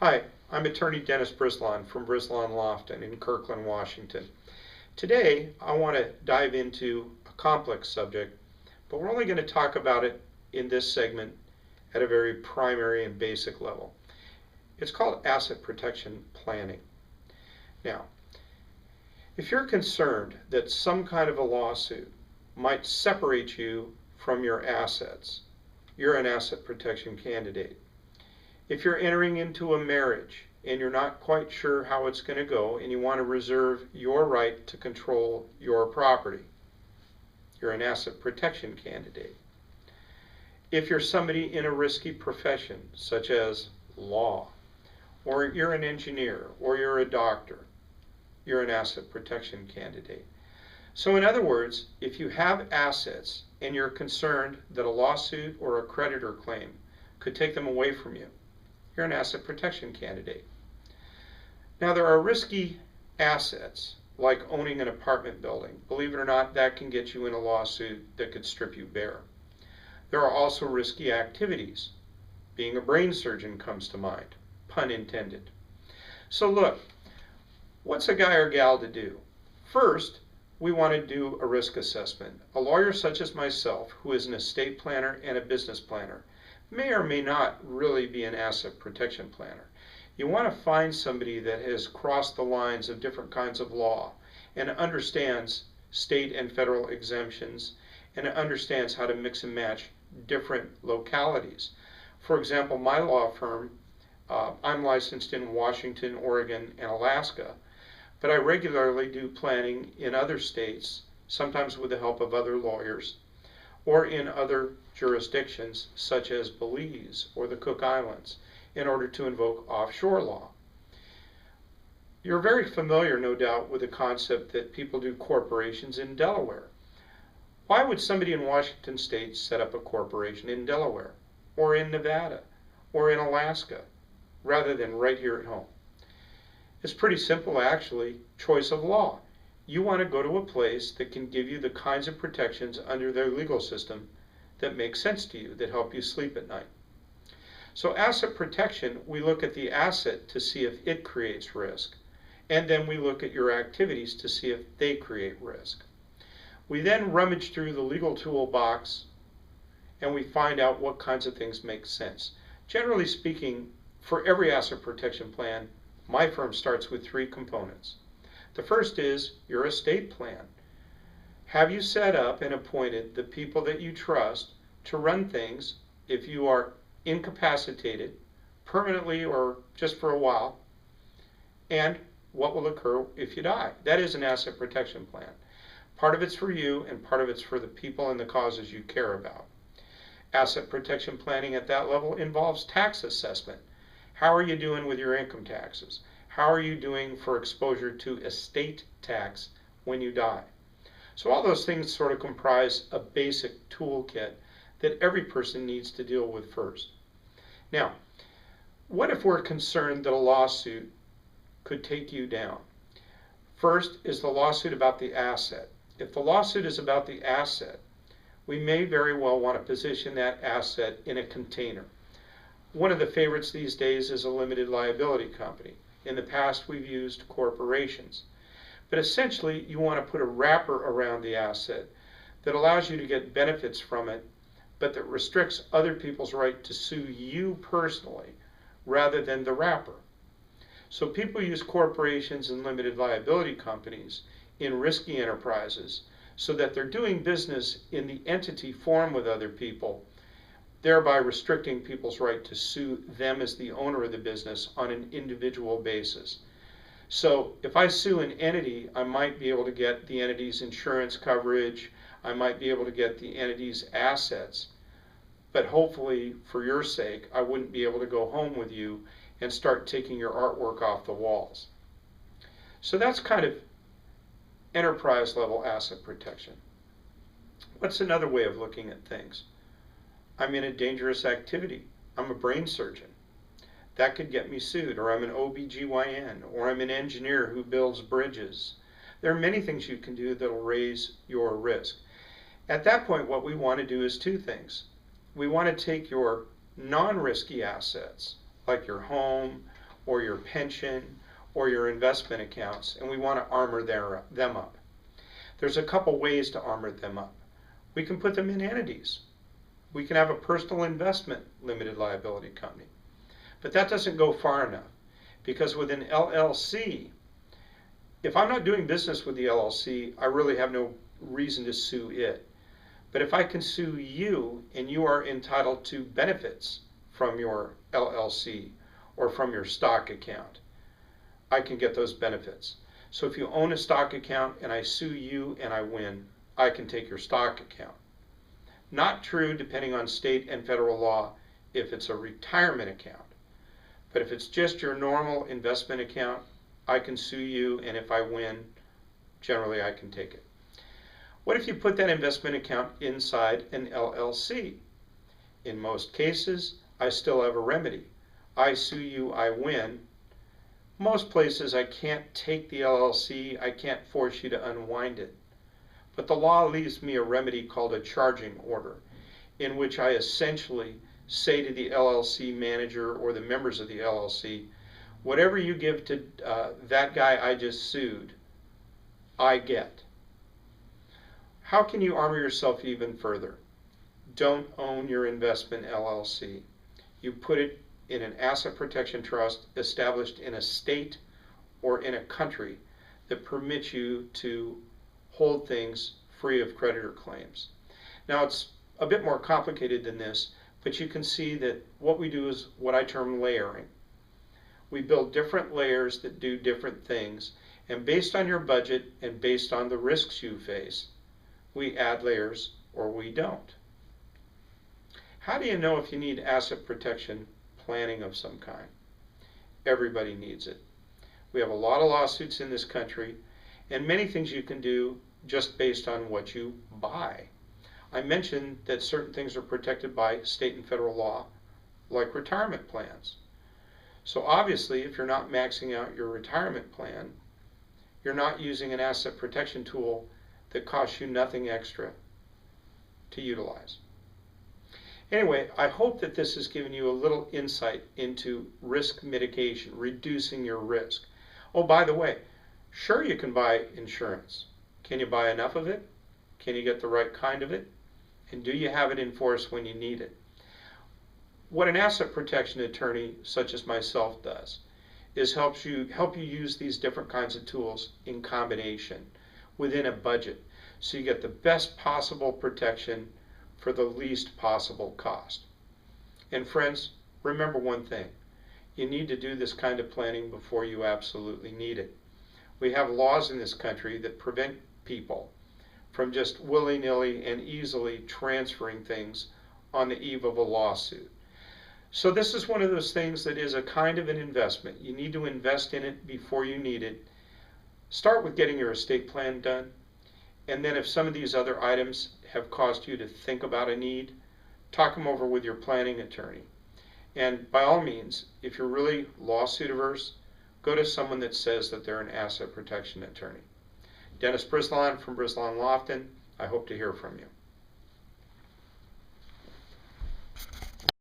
Hi, I'm attorney Dennis Brislawn from Brislawn Lofton in Kirkland, Washington. Today, I want to dive into a complex subject, but we're only going to talk about it in this segment at a very primary and basic level. It's called asset protection planning. Now, if you're concerned that some kind of a lawsuit might separate you from your assets, you're an asset protection candidate. If you're entering into a marriage and you're not quite sure how it's going to go and you want to reserve your right to control your property, you're an asset protection candidate. If you're somebody in a risky profession, such as law, or you're an engineer, or you're a doctor, you're an asset protection candidate. So in other words, if you have assets and you're concerned that a lawsuit or a creditor claim could take them away from you, you're an asset protection candidate. Now, there are risky assets like owning an apartment building. Believe it or not, that can get you in a lawsuit that could strip you bare. There are also risky activities. Being a brain surgeon comes to mind, pun intended. So look, what's a guy or gal to do? First, we want to do a risk assessment. A lawyer such as myself, who is an estate planner and a business planner, may or may not really be an asset protection planner. You want to find somebody that has crossed the lines of different kinds of law and understands state and federal exemptions and understands how to mix and match different localities. For example, my law firm, I'm licensed in Washington, Oregon, and Alaska, but I regularly do planning in other states, sometimes with the help of other lawyers, or in other jurisdictions such as Belize or the Cook Islands in order to invoke offshore law. You're very familiar, no doubt, with the concept that people do corporations in Delaware. Why would somebody in Washington state set up a corporation in Delaware or in Nevada or in Alaska rather than right here at home? It's pretty simple, actually. Choice of law. You want to go to a place that can give you the kinds of protections under their legal system that make sense to you, that help you sleep at night. So asset protection, we look at the asset to see if it creates risk, and then we look at your activities to see if they create risk. We then rummage through the legal toolbox and we find out what kinds of things make sense. Generally speaking, for every asset protection plan, my firm starts with 3 components. The first is your estate plan. Have you set up and appointed the people that you trust to run things if you are incapacitated permanently or just for a while? And what will occur if you die? That is an asset protection plan. Part of it's for you and part of it's for the people and the causes you care about. Asset protection planning at that level involves tax assessment. How are you doing with your income taxes? How are you doing for exposure to estate tax when you die? So all those things sort of comprise a basic toolkit that every person needs to deal with first. Now, what if we're concerned that a lawsuit could take you down? First, is the lawsuit about the asset? If the lawsuit is about the asset, we may very well want to position that asset in a container. One of the favorites these days is a limited liability company. In the past, we've used corporations. But essentially, you want to put a wrapper around the asset that allows you to get benefits from it, but that restricts other people's right to sue you personally rather than the wrapper. So people use corporations and limited liability companies in risky enterprises so that they're doing business in the entity form with other people, thereby restricting people's right to sue them as the owner of the business on an individual basis. So if I sue an entity, I might be able to get the entity's insurance coverage, I might be able to get the entity's assets, but hopefully, for your sake, I wouldn't be able to go home with you and start taking your artwork off the walls. So that's kind of enterprise level asset protection. What's another way of looking at things? I'm in a dangerous activity. I'm a brain surgeon. That could get me sued, or I'm an OBGYN, or I'm an engineer who builds bridges. There are many things you can do that will raise your risk. At that point, what we want to do is 2 things. We want to take your non-risky assets, like your home or your pension or your investment accounts, and we want to armor them up. There's a couple ways to armor them up. We can put them in entities. We can have a personal investment limited liability company. But that doesn't go far enough, because with an LLC, if I'm not doing business with the LLC, I really have no reason to sue it. But if I can sue you and you are entitled to benefits from your LLC or from your stock account, I can get those benefits. So if you own a stock account and I sue you and I win, I can take your stock account. Not true depending on state and federal law if it's a retirement account. But if it's just your normal investment account, I can sue you, and if I win, generally I can take it. What if you put that investment account inside an LLC? In most cases, I still have a remedy. I sue you, I win. Most places I can't take the LLC, I can't force you to unwind it. But the law leaves me a remedy called a charging order, in which I essentially say to the LLC manager or the members of the LLC, whatever you give to that guy I just sued, I get. How can you armor yourself even further? Don't own your investment LLC. You put it in an asset protection trust established in a state or in a country that permits you to hold things free of creditor claims. Now, it's a bit more complicated than this, but you can see that what we do is what I term layering. We build different layers that do different things, and based on your budget and based on the risks you face, we add layers or we don't. How do you know if you need asset protection planning of some kind? Everybody needs it. We have a lot of lawsuits in this country, and many things you can do just based on what you buy. I mentioned that certain things are protected by state and federal law, like retirement plans. So obviously, if you're not maxing out your retirement plan, you're not using an asset protection tool that costs you nothing extra to utilize. Anyway, I hope that this has given you a little insight into risk mitigation, reducing your risk. Oh, by the way, sure, you can buy insurance. Can you buy enough of it? Can you get the right kind of it? And do you have it in force when you need it? What an asset protection attorney such as myself does is help you use these different kinds of tools in combination within a budget, so you get the best possible protection for the least possible cost. And friends, remember one thing: you need to do this kind of planning before you absolutely need it. We have laws in this country that prevent people from just willy-nilly and easily transferring things on the eve of a lawsuit. So this is one of those things that is a kind of an investment. You need to invest in it before you need it. Start with getting your estate plan done, and then if some of these other items have caused you to think about a need, talk them over with your planning attorney. And by all means, if you're really lawsuit averse, go to someone that says that they're an asset protection attorney. Dennis Brislawn from Brislawn Lofton. I hope to hear from you.